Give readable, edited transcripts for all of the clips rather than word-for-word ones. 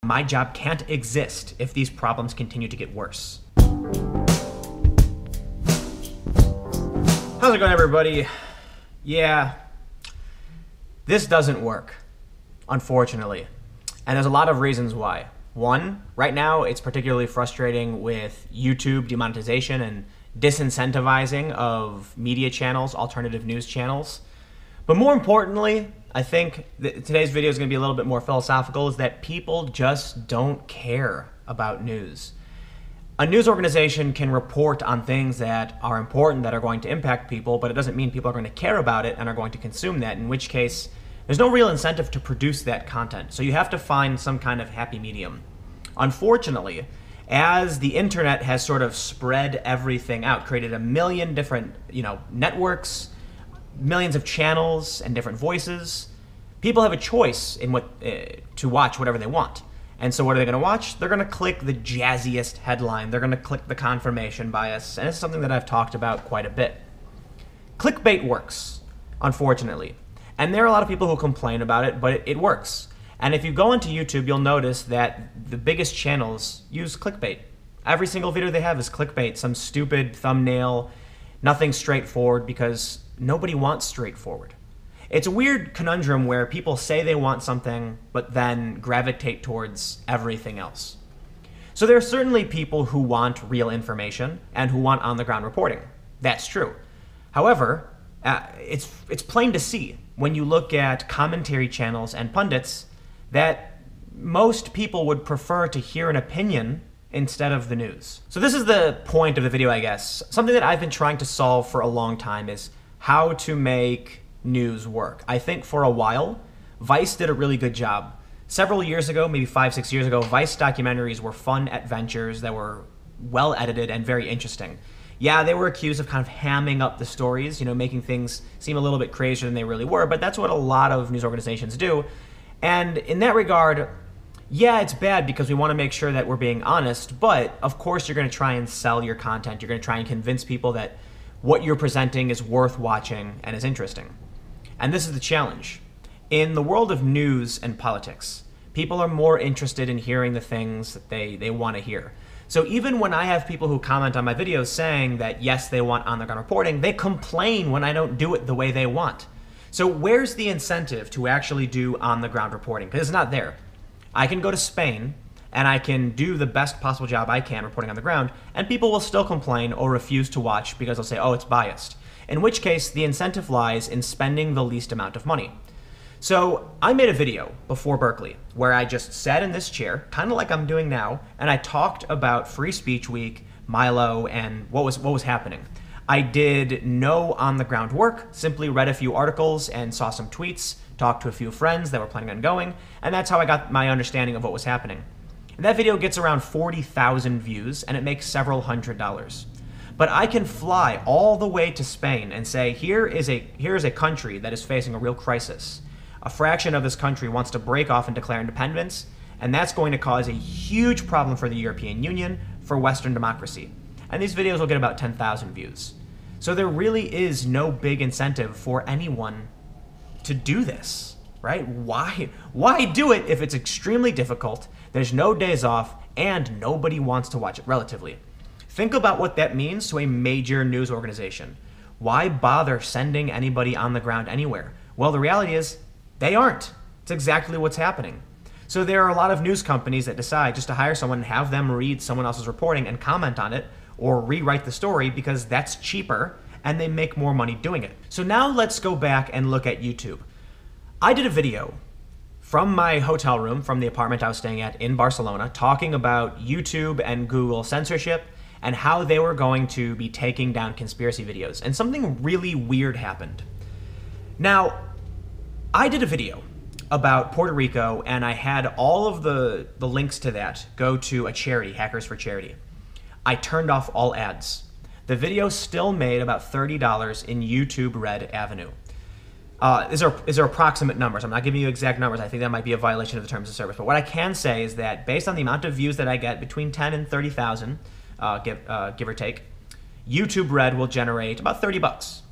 My job can't exist if these problems continue to get worse. How's it going, everybody? Yeah, this doesn't work, unfortunately. And there's a lot of reasons why. One, right now it's particularly frustrating with YouTube demonetization and disincentivizing of media channels, alternative news channels. But more importantly, I think that today's video is going to be a little bit more philosophical, is that people just don't care about news. A news organization can report on things that are important, that are going to impact people, but it doesn't mean people are going to care about it and are going to consume that, in which case there's no real incentive to produce that content. So you have to find some kind of happy medium. Unfortunately, as the internet has sort of spread everything out, created a million different, networks, millions of channels and different voices, people have a choice in what to watch whatever they want. And so what are they going to watch? They're going to click the jazziest headline. They're going to click the confirmation bias. And it's something that I've talked about quite a bit. Clickbait works, unfortunately. And there are a lot of people who complain about it, but it works. And if you go into YouTube, you'll notice that the biggest channels use clickbait. Every single video they have is clickbait, some stupid thumbnail, nothing straightforward, because nobody wants straightforward. It's a weird conundrum where people say they want something, but then gravitate towards everything else. So there are certainly people who want real information and who want on-the-ground reporting. That's true. However, it's plain to see when you look at commentary channels and pundits that most people would prefer to hear an opinion instead of the news. So this is the point of the video, I guess. Something that I've been trying to solve for a long time is how to make news work. I think for a while, Vice did a really good job. Several years ago, maybe 5-6 years ago, Vice documentaries were fun adventures that were well edited and very interesting. Yeah, they were accused of kind of hamming up the stories, making things seem a little bit crazier than they really were, but that's what a lot of news organizations do. And in that regard, yeah, it's bad because we want to make sure that we're being honest, but of course you're going to try and sell your content. You're going to try and convince people that what you're presenting is worth watching and is interesting. And this is the challenge. In the world of news and politics, people are more interested in hearing the things that they want to hear. So even when I have people who comment on my videos saying that, yes, they want on-the-ground reporting, they complain when I don't do it the way they want. So where's the incentive to actually do on-the-ground reporting? Because it's not there. I can go to Spain and I can do the best possible job I can reporting on the ground, and people will still complain or refuse to watch because they'll say, oh, it's biased. In which case, the incentive lies in spending the least amount of money. So I made a video before Berkeley where I just sat in this chair, kind of like I'm doing now, and I talked about Free Speech Week, Milo, and what was happening. I did no on-the-ground work, simply read a few articles and saw some tweets, talked to a few friends that were planning on going, and that's how I got my understanding of what was happening. And that video gets around 40,000 views, and it makes several $100s. But I can fly all the way to Spain and say, here is a country that is facing a real crisis. A fraction of this country wants to break off and declare independence, and that's going to cause a huge problem for the European Union, for Western democracy. And these videos will get about 10,000 views. So there really is no big incentive for anyone to do this, right? Why do it if it's extremely difficult, there's no days off, and nobody wants to watch it, relatively? Think about what that means to a major news organization. Why bother sending anybody on the ground anywhere? Well, the reality is they aren't. It's exactly what's happening. So there are a lot of news companies that decide just to hire someone and have them read someone else's reporting and comment on it or rewrite the story because that's cheaper and they make more money doing it. So now let's go back and look at YouTube. I did a video from my hotel room, from the apartment I was staying at in Barcelona, talking about YouTube and Google censorship and how they were going to be taking down conspiracy videos. And something really weird happened. Now, I did a video about Puerto Rico, and I had all of the links to that go to a charity, Hackers for Charity. I turned off all ads. The video still made about $30 in YouTube Red Avenue. These are approximate numbers. I'm not giving you exact numbers. I think that might be a violation of the terms of service. But what I can say is that based on the amount of views that I get, between 10 and 30,000, give or take, YouTube Red will generate about 30 bucks.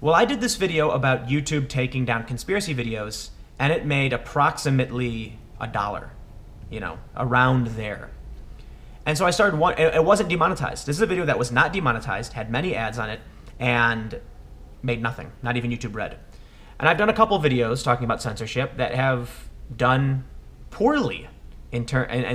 Well, I did this video about YouTube taking down conspiracy videos, and it made approximately $1. around there. And so I started one. It wasn't demonetized. This is a video that was not demonetized, had many ads on it, and made nothing, not even YouTube Red. And I've done a couple videos talking about censorship that have done poorly and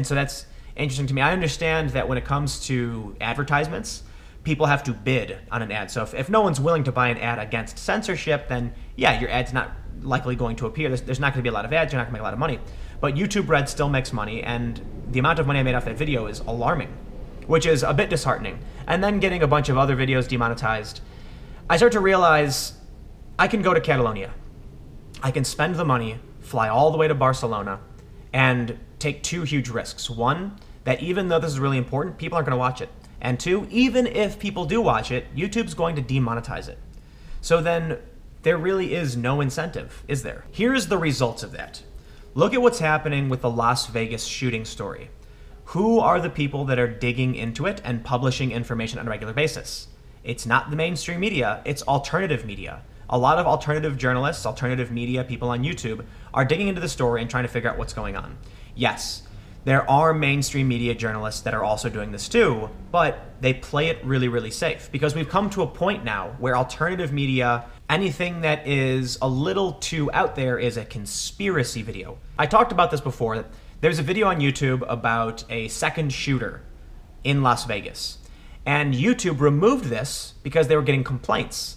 so that's interesting to me. I understand that when it comes to advertisements, people have to bid on an ad. So if no one's willing to buy an ad against censorship, then yeah, your ad's not likely going to appear. There's not going to be a lot of ads. You're not going to make a lot of money. But YouTube Red still makes money, and the amount of money I made off that video is alarming, which is a bit disheartening. And then getting a bunch of other videos demonetized, I start to realize I can go to Catalonia. I can spend the money, fly all the way to Barcelona, and take two huge risks. One, that even though this is really important, people aren't going to watch it. And two, even if people do watch it, YouTube's going to demonetize it. So then there really is no incentive, is there? Here's the results of that. Look at what's happening with the Las Vegas shooting story. Who are the people that are digging into it and publishing information on a regular basis? It's not the mainstream media, it's alternative media. A lot of alternative journalists, alternative media, people on YouTube are digging into the story and trying to figure out what's going on. Yes, there are mainstream media journalists that are also doing this too, but they play it really, really safe because we've come to a point now where alternative media, anything that is a little too out there is a conspiracy video. I talked about this before. There's a video on YouTube about a second shooter in Las Vegas, and YouTube removed this because they were getting complaints.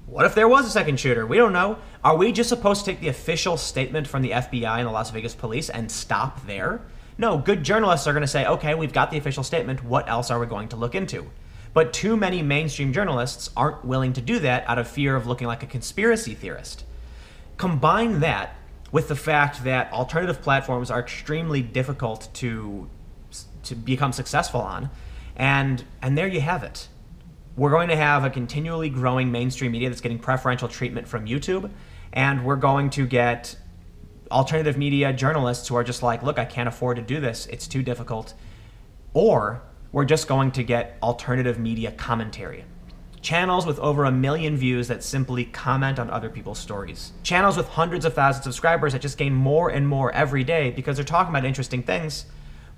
What if there was a second shooter? We don't know. Are we just supposed to take the official statement from the FBI and the Las Vegas police and stop there? No, good journalists are going to say, okay, we've got the official statement. What else are we going to look into? But too many mainstream journalists aren't willing to do that out of fear of looking like a conspiracy theorist. Combine that with the fact that alternative platforms are extremely difficult to become successful on, and there you have it. We're going to have a continually growing mainstream media that's getting preferential treatment from YouTube, and we're going to get alternative media journalists who are just like, look, I can't afford to do this, it's too difficult. Or we're just going to get alternative media commentary. Channels with over 1 million views that simply comment on other people's stories. Channels with hundreds of thousands of subscribers that just gain more and more every day because they're talking about interesting things,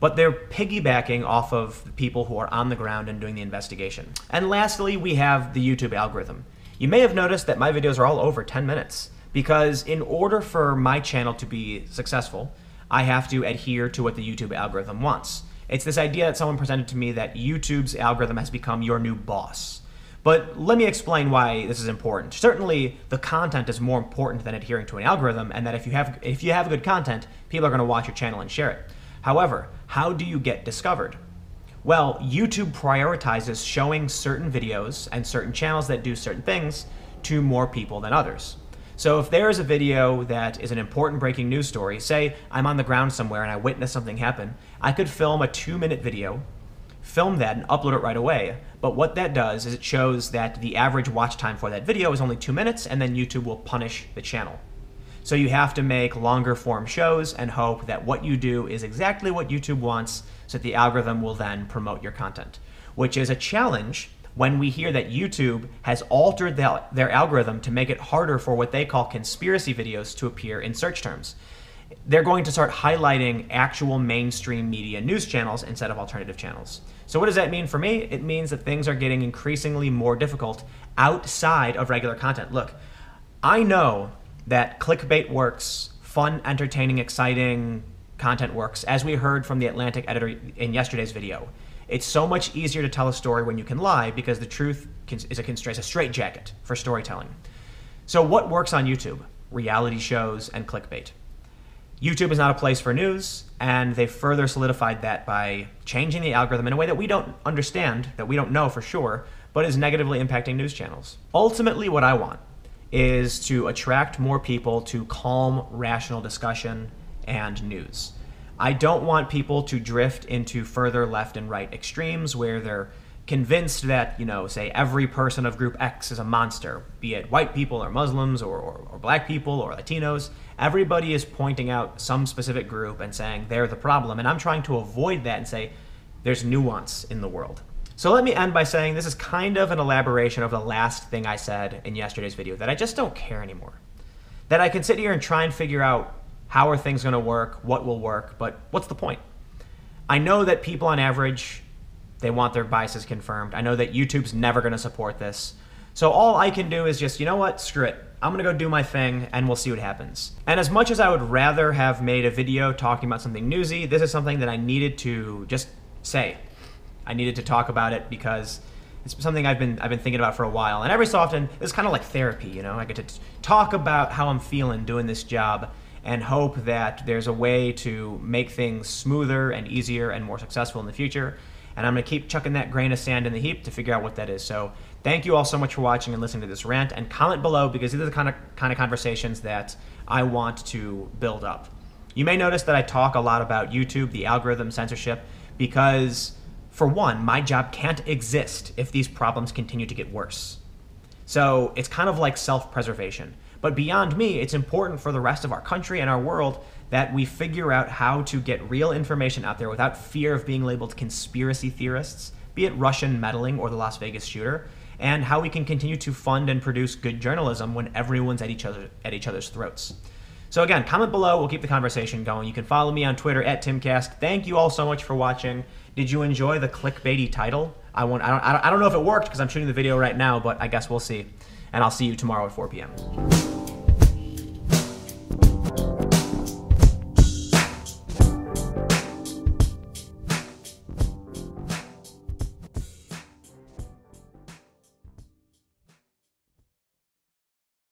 but they're piggybacking off of the people who are on the ground and doing the investigation. And lastly, we have the YouTube algorithm. You may have noticed that my videos are all over 10 minutes because in order for my channel to be successful, I have to adhere to what the YouTube algorithm wants. It's this idea that someone presented to me that YouTube's algorithm has become your new boss. But let me explain why this is important. Certainly, the content is more important than adhering to an algorithm, and that if you have good content, people are going to watch your channel and share it. However, how do you get discovered? Well, YouTube prioritizes showing certain videos and certain channels that do certain things to more people than others. So if there is a video that is an important breaking news story, say I'm on the ground somewhere and I witness something happen, I could film a 2-minute video, film that and upload it right away. But what that does is it shows that the average watch time for that video is only 2 minutes, and then YouTube will punish the channel. So you have to make longer form shows and hope that what you do is exactly what YouTube wants so that the algorithm will then promote your content, which is a challenge when we hear that YouTube has altered their algorithm to make it harder for what they call conspiracy videos to appear in search terms. They're going to start highlighting actual mainstream media news channels instead of alternative channels. So what does that mean for me? It means that things are getting increasingly more difficult outside of regular content. Look, I know that clickbait works, fun, entertaining, exciting content works, as we heard from the Atlantic editor in yesterday's video. It's so much easier to tell a story when you can lie because the truth is a straitjacket for storytelling. So what works on YouTube? Reality shows and clickbait. YouTube is not a place for news, and they further solidified that by changing the algorithm in a way that we don't understand, that we don't know for sure, but is negatively impacting news channels. Ultimately, what I want is to attract more people to calm, rational discussion and news. I don't want people to drift into further left and right extremes where they're convinced that, say every person of group X is a monster, be it white people or Muslims or black people or Latinos. Everybody is pointing out some specific group and saying they're the problem, and I'm trying to avoid that and say there's nuance in the world. So let me end by saying this is kind of an elaboration of the last thing I said in yesterday's video, that I just don't care anymore. That I can sit here and try and figure out how are things going to work, what will work, but what's the point? I know that people on average, they want their biases confirmed. I know that YouTube's never going to support this. So all I can do is just, you know what, screw it. I'm going to go do my thing and we'll see what happens. And as much as I would rather have made a video talking about something newsy, this is something that I needed to just say. I needed to talk about it because it's something I've been thinking about for a while. And every so often, it's kind of like therapy, you know? I get to talk about how I'm feeling doing this job and hope that there's a way to make things smoother and easier and more successful in the future. And I'm going to keep chucking that grain of sand in the heap to figure out what that is. So thank you all so much for watching and listening to this rant, and comment below because these are the kind of conversations that I want to build up. You may notice that I talk a lot about YouTube, the algorithm, censorship, because for one, my job can't exist if these problems continue to get worse. So it's kind of like self-preservation. But beyond me, it's important for the rest of our country and our world that we figure out how to get real information out there without fear of being labeled conspiracy theorists, be it Russian meddling or the Las Vegas shooter, and how we can continue to fund and produce good journalism when everyone's at each other's throats. So again, comment below. We'll keep the conversation going. You can follow me on Twitter @TimCast. Thank you all so much for watching. Did you enjoy the clickbaity title? I don't know if it worked because I'm shooting the video right now, but I guess we'll see. And I'll see you tomorrow at 4 p.m.